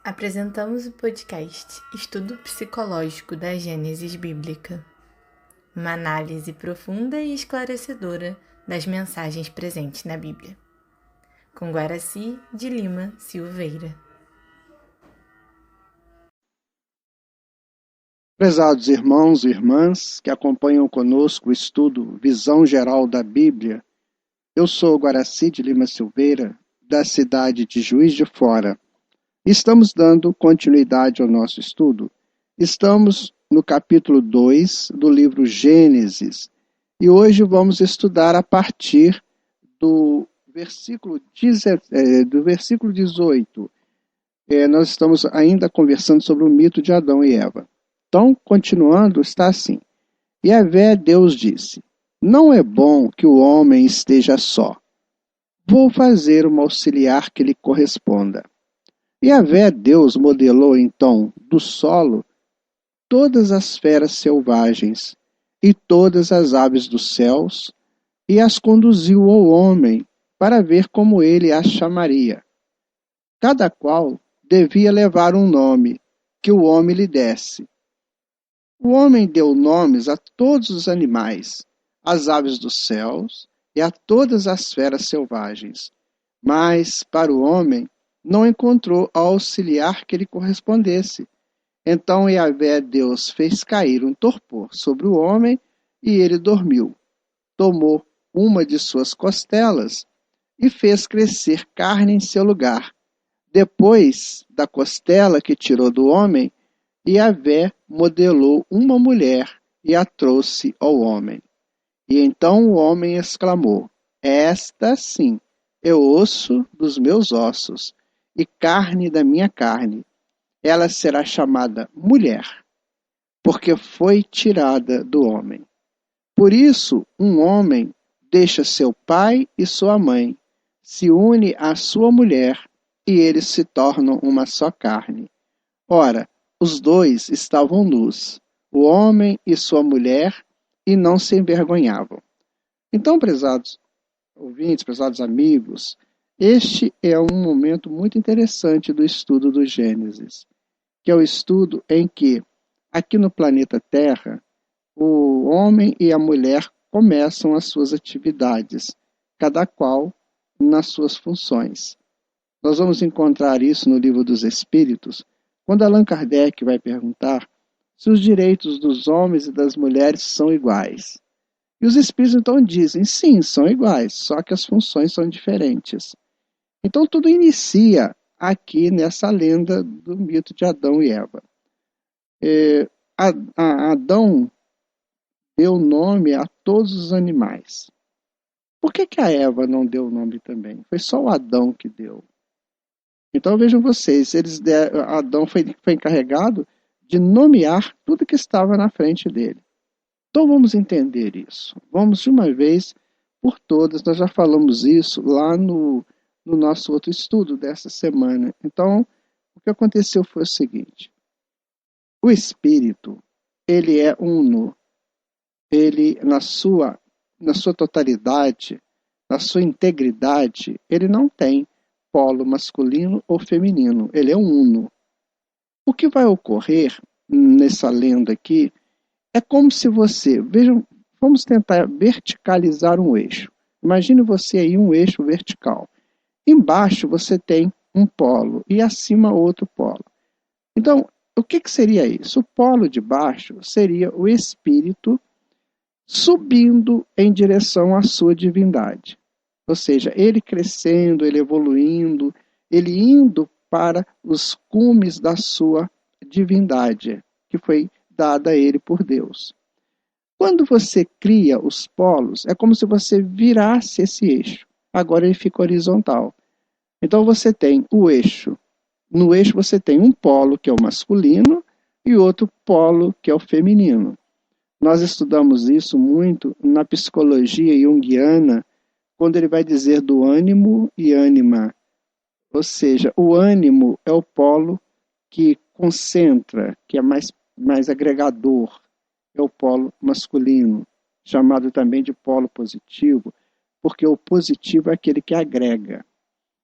Apresentamos o podcast Estudo Psicológico da Gênesis Bíblica, uma análise profunda e esclarecedora das mensagens presentes na Bíblia, com Guaraci de Lima Silveira. Prezados irmãos e irmãs que acompanham conosco o estudo Visão Geral da Bíblia, eu sou Guaraci de Lima Silveira, da cidade de Juiz de Fora. Estamos dando continuidade ao nosso estudo. Estamos no capítulo 2 do livro Gênesis e hoje vamos estudar a partir do versículo 18. Nós estamos ainda conversando sobre o mito de Adão e Eva. Então, continuando, está assim. Yahvé Deus disse: Não é bom que o homem esteja só. Vou fazer uma auxiliar que lhe corresponda. Yahvé Deus modelou então do solo todas as feras selvagens e todas as aves dos céus e as conduziu ao homem para ver como ele as chamaria. Cada qual devia levar um nome que o homem lhe desse. O homem deu nomes a todos os animais, às aves dos céus e a todas as feras selvagens. Mas, para o homem, não encontrou auxiliar que lhe correspondesse. Então Yahvé Deus fez cair um torpor sobre o homem e ele dormiu. Tomou uma de suas costelas e fez crescer carne em seu lugar. Depois da costela que tirou do homem, Yahvé modelou uma mulher e a trouxe ao homem. E então o homem exclamou: Esta sim é osso dos meus ossos e carne da minha carne. Ela será chamada mulher, porque foi tirada do homem. Por isso, um homem deixa seu pai e sua mãe, se une à sua mulher e eles se tornam uma só carne. Ora, os dois estavam nus, o homem e sua mulher, e não se envergonhavam. Então, prezados ouvintes, prezados amigos, este é um momento muito interessante do estudo do Gênesis, que é o estudo em que, aqui no planeta Terra, o homem e a mulher começam as suas atividades, cada qual nas suas funções. Nós vamos encontrar isso no Livro dos Espíritos, quando Allan Kardec vai perguntar se os direitos dos homens e das mulheres são iguais. E os espíritos então dizem, sim, são iguais, só que as funções são diferentes. Então tudo inicia aqui nessa lenda do mito de Adão e Eva. Adão deu nome a todos os animais. Por que a Eva não deu nome também? Foi só o Adão que deu. Então vejam vocês, Adão foi encarregado de nomear tudo que estava na frente dele. Então vamos entender isso. Vamos de uma vez por todas, nós já falamos isso lá no nosso outro estudo dessa semana. Então, o que aconteceu foi o seguinte. O Espírito, ele é uno. Ele, na sua totalidade, na sua integridade, ele não tem polo masculino ou feminino, ele é um uno. O que vai ocorrer nessa lenda aqui é como se vejam, vamos tentar verticalizar um eixo. Imagine você aí um eixo vertical. Embaixo você tem um polo e acima outro polo. Então, o que seria isso? O polo de baixo seria o espírito subindo em direção à sua divindade. Ou seja, ele crescendo, ele evoluindo, ele indo para os cumes da sua divindade, que foi dada a ele por Deus. Quando você cria os polos, é como se você virasse esse eixo. Agora ele fica horizontal. Então você tem o eixo. No eixo você tem um polo, que é o masculino, e outro polo, que é o feminino. Nós estudamos isso muito na psicologia junguiana, quando ele vai dizer do ânimo e ânima. Ou seja, o ânimo é o polo que concentra, que é mais agregador, é o polo masculino, chamado também de polo positivo, porque o positivo é aquele que agrega.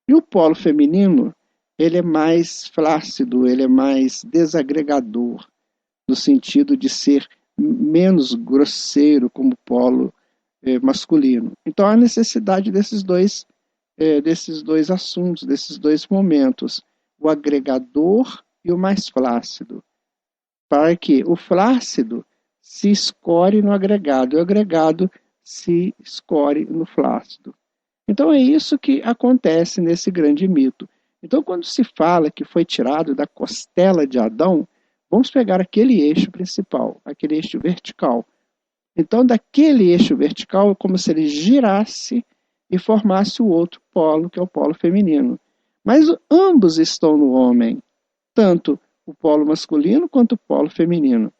E o polo feminino ele é mais flácido, ele é mais desagregador, no sentido de ser menos grosseiro como polo masculino. Então há necessidade desses dois assuntos, desses dois momentos, o agregador e o mais flácido, para que o flácido se escore no agregado e o agregado se escore no flácido. Então é isso que acontece nesse grande mito. Então, quando se fala que foi tirado da costela de Adão, vamos pegar aquele eixo principal, aquele eixo vertical. Então, daquele eixo vertical é como se ele girasse e formasse o outro polo, que é o polo feminino. Mas ambos estão no homem, tanto o polo masculino quanto o polo feminino.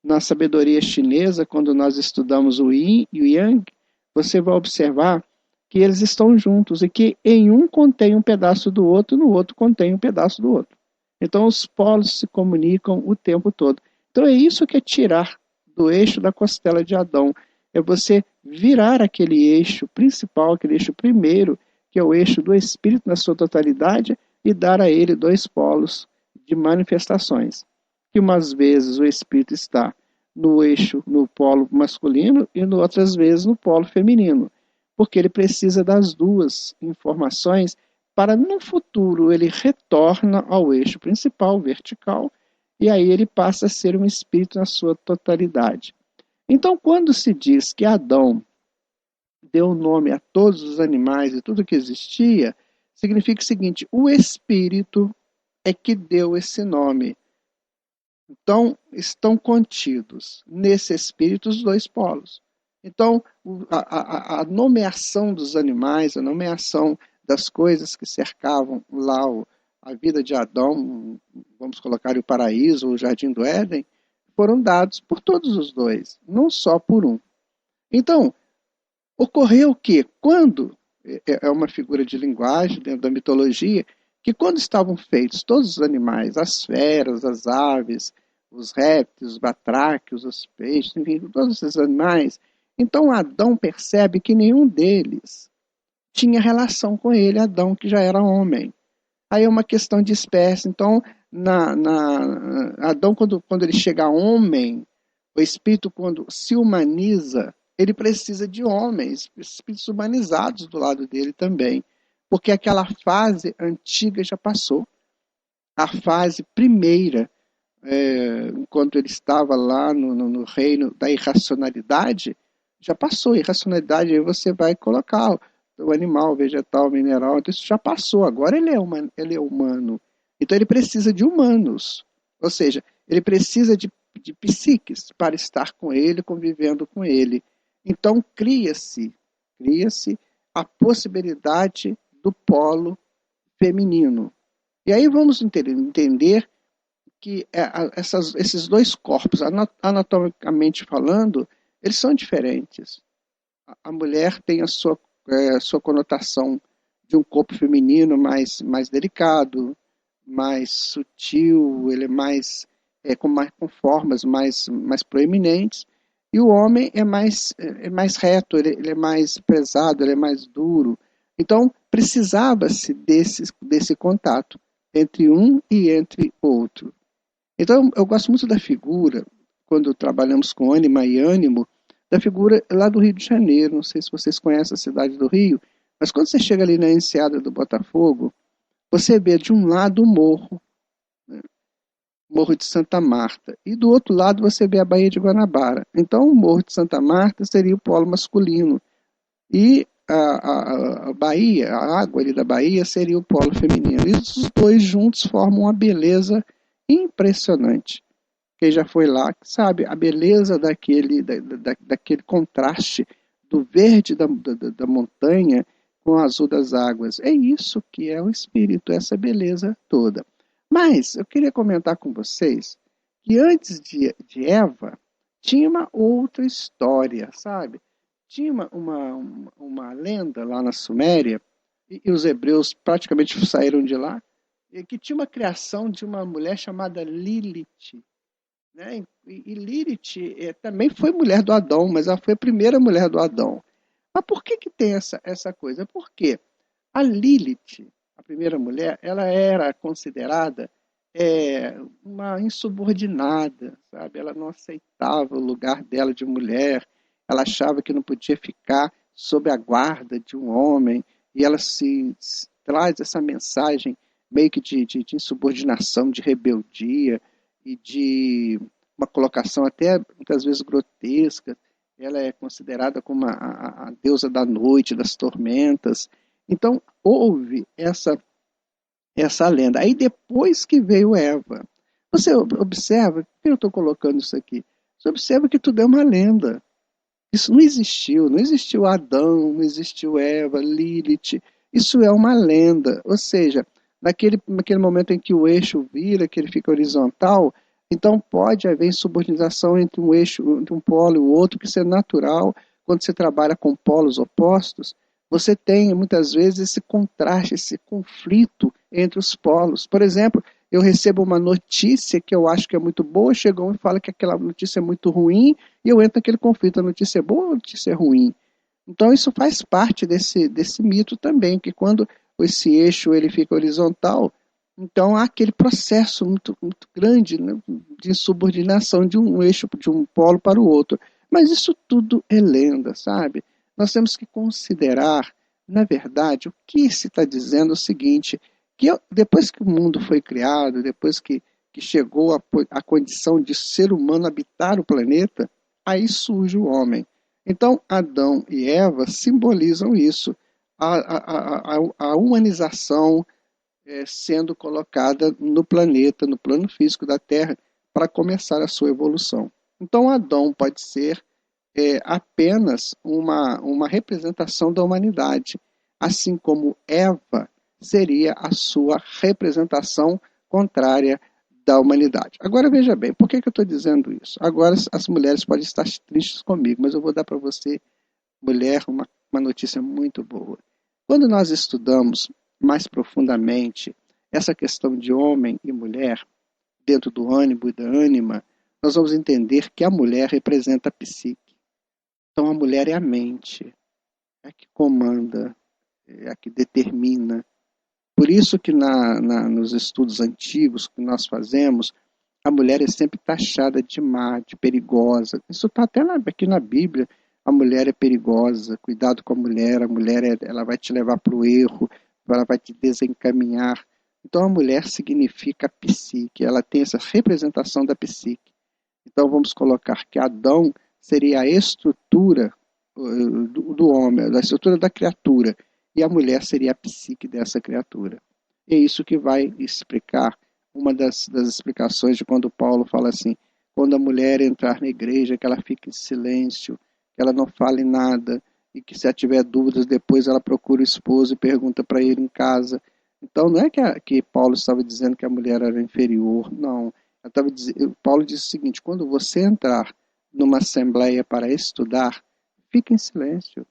Na sabedoria chinesa, quando nós estudamos o Yin e o Yang, você vai observar que eles estão juntos e que em um contém um pedaço do outro, no outro contém um pedaço do outro. Então os polos se comunicam o tempo todo. Então é isso que é tirar do eixo da costela de Adão. É você virar aquele eixo principal, aquele eixo primeiro, que é o eixo do espírito na sua totalidade, e dar a ele dois polos de manifestações. Que umas vezes o espírito está no eixo, no polo masculino, e outras vezes no polo feminino, porque ele precisa das duas informações para no futuro ele retorna ao eixo principal, vertical, e aí ele passa a ser um espírito na sua totalidade. Então, quando se diz que Adão deu nome a todos os animais e tudo que existia, significa o seguinte: o espírito é que deu esse nome. Então, estão contidos nesse espírito os dois polos. Então, a nomeação dos animais, a nomeação das coisas que cercavam lá a vida de Adão, vamos colocar o paraíso, o jardim do Éden, foram dados por todos os dois, não só por um. Então, ocorreu que, quando, é uma figura de linguagem dentro da mitologia, que quando estavam feitos todos os animais, as feras, as aves, os répteis, os batráquios, os peixes, enfim, todos esses animais, então Adão percebe que nenhum deles tinha relação com ele, Adão que já era homem. Aí é uma questão de espécie. Então, Adão, quando ele chega a homem, o espírito, quando se humaniza, ele precisa de homens, espíritos humanizados do lado dele também, porque aquela fase antiga já passou. A fase primeira, enquanto ele estava lá no reino da irracionalidade, já passou. Irracionalidade, aí você vai colocar o animal, o vegetal, o mineral, então isso já passou. Agora ele é humano. Então ele precisa de humanos. Ou seja, ele precisa de psiques para estar com ele, convivendo com ele. Então cria-se a possibilidade do polo feminino. E aí vamos entender que esses dois corpos, anatomicamente falando, eles são diferentes. A mulher tem a sua conotação de um corpo feminino mais delicado, mais sutil, ele é com formas mais proeminentes, e o homem é mais reto, ele é mais pesado, ele é mais duro. Então, precisava-se desse contato entre um e entre outro. Então, eu gosto muito da figura, quando trabalhamos com ânima e ânimo, da figura lá do Rio de Janeiro. Não sei se vocês conhecem a cidade do Rio, mas quando você chega ali na enseada do Botafogo, você vê de um lado o morro, né? Morro de Santa Marta, e do outro lado você vê a Baía de Guanabara. Então, o Morro de Santa Marta seria o polo masculino, e a Bahia, a água ali da Bahia, seria o polo feminino. E os dois juntos formam uma beleza impressionante. Quem já foi lá sabe a beleza daquele contraste do verde da montanha com o azul das águas. É isso que é o espírito, essa beleza toda. Mas eu queria comentar com vocês que antes de Eva tinha uma outra história, sabe? Tinha uma lenda lá na Suméria, e os hebreus praticamente saíram de lá, que tinha uma criação de uma mulher chamada Lilith, né? E Lilith também foi mulher do Adão, mas ela foi a primeira mulher do Adão. Mas por que tem essa coisa? Porque a Lilith, a primeira mulher, ela era considerada uma insubordinada, sabe? Ela não aceitava o lugar dela de mulher, ela achava que não podia ficar sob a guarda de um homem, e ela se traz essa mensagem meio que de insubordinação, de rebeldia e de uma colocação até muitas vezes grotesca. Ela é considerada como a deusa da noite, das tormentas. Então, houve essa lenda. Aí depois que veio Eva, você observa, por que eu estou colocando isso aqui? Você observa que tudo é uma lenda. Isso não existiu Adão, não existiu Eva, Lilith. Isso é uma lenda. Ou seja, naquele momento em que o eixo vira, que ele fica horizontal, então pode haver insubordinação entre um eixo, entre um polo e o outro, que isso é natural. Quando você trabalha com polos opostos, você tem muitas vezes esse contraste, esse conflito entre os polos. Por exemplo, eu recebo uma notícia que eu acho que é muito boa, chega um e fala que aquela notícia é muito ruim, e eu entro naquele conflito, a notícia é boa ou a notícia é ruim? Então isso faz parte desse mito também, que quando esse eixo ele fica horizontal, então há aquele processo muito grande, né, de insubordinação de um eixo, de um polo para o outro. Mas isso tudo é lenda, sabe? Nós temos que considerar, na verdade, o que se está dizendo é o seguinte, que depois que o mundo foi criado, depois que chegou a condição de ser humano habitar o planeta, aí surge o homem. Então, Adão e Eva simbolizam isso, a humanização sendo colocada no planeta, no plano físico da Terra, para começar a sua evolução. Então, Adão pode ser apenas uma representação da humanidade, assim como Eva seria a sua representação contrária da humanidade. Agora veja bem, por que eu estou dizendo isso? Agora as mulheres podem estar tristes comigo, mas eu vou dar para você, mulher, uma notícia muito boa. Quando nós estudamos mais profundamente essa questão de homem e mulher, dentro do ânimo e da ânima, nós vamos entender que a mulher representa a psique. Então a mulher é a mente, é a que comanda, é a que determina. Por isso que nos estudos antigos que nós fazemos, a mulher é sempre taxada de má, de perigosa. Isso está até aqui na Bíblia. A mulher é perigosa, cuidado com a mulher ela vai te levar para o erro, ela vai te desencaminhar. Então a mulher significa a psique, ela tem essa representação da psique. Então vamos colocar que Adão seria a estrutura do homem, da estrutura da criatura, e a mulher seria a psique dessa criatura. É isso que vai explicar uma das explicações de quando Paulo fala assim, quando a mulher entrar na igreja, que ela fique em silêncio, que ela não fale nada, e que se ela tiver dúvidas, depois ela procura o esposo e pergunta para ele em casa. Então não é que Paulo estava dizendo que a mulher era inferior, não. Paulo diz o seguinte, quando você entrar numa assembleia para estudar, fique em silêncio,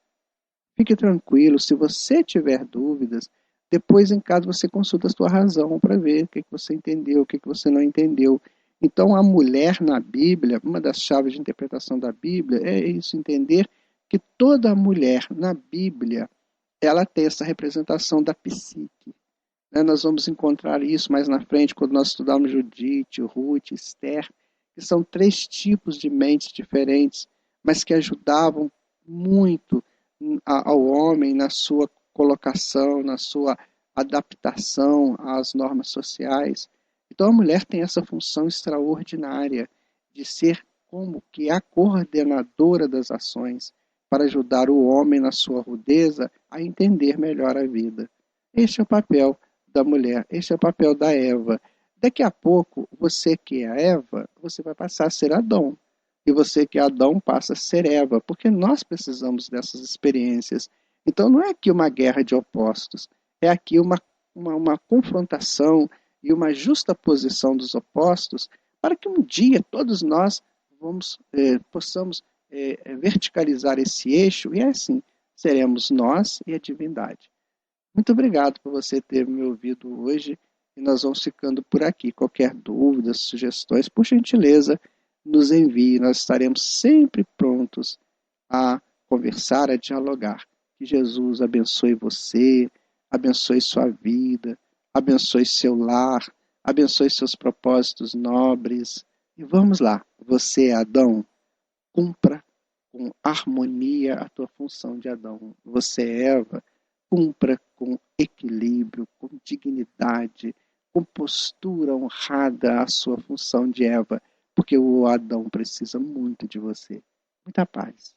fique tranquilo. Se você tiver dúvidas, depois em casa você consulta a sua razão para ver o que você entendeu, o que você não entendeu. Então a mulher na Bíblia, uma das chaves de interpretação da Bíblia é isso, entender que toda mulher na Bíblia, ela tem essa representação da psique. Nós vamos encontrar isso mais na frente, quando nós estudarmos Judite, Ruth, Esther, que são 3 tipos de mentes diferentes, mas que ajudavam muito ao homem na sua colocação, na sua adaptação às normas sociais. Então a mulher tem essa função extraordinária de ser como que a coordenadora das ações para ajudar o homem na sua rudeza a entender melhor a vida. Este é o papel da mulher, este é o papel da Eva. Daqui a pouco, você que é a Eva, você vai passar a ser Adão. E você que é Adão passa a ser Eva, porque nós precisamos dessas experiências. Então não é aqui uma guerra de opostos, é aqui uma confrontação e uma justa posição dos opostos para que um dia todos nós possamos verticalizar esse eixo e assim seremos nós e a divindade. Muito obrigado por você ter me ouvido hoje e nós vamos ficando por aqui. Qualquer dúvida, sugestões, por gentileza, nos envie. Nós estaremos sempre prontos a conversar, a dialogar. Que Jesus abençoe você, abençoe sua vida, abençoe seu lar, abençoe seus propósitos nobres. E vamos lá, você, Adão, cumpra com harmonia a tua função de Adão. Você, Eva, cumpra com equilíbrio, com dignidade, com postura honrada a sua função de Eva, porque o Adão precisa muito de você. Muita paz.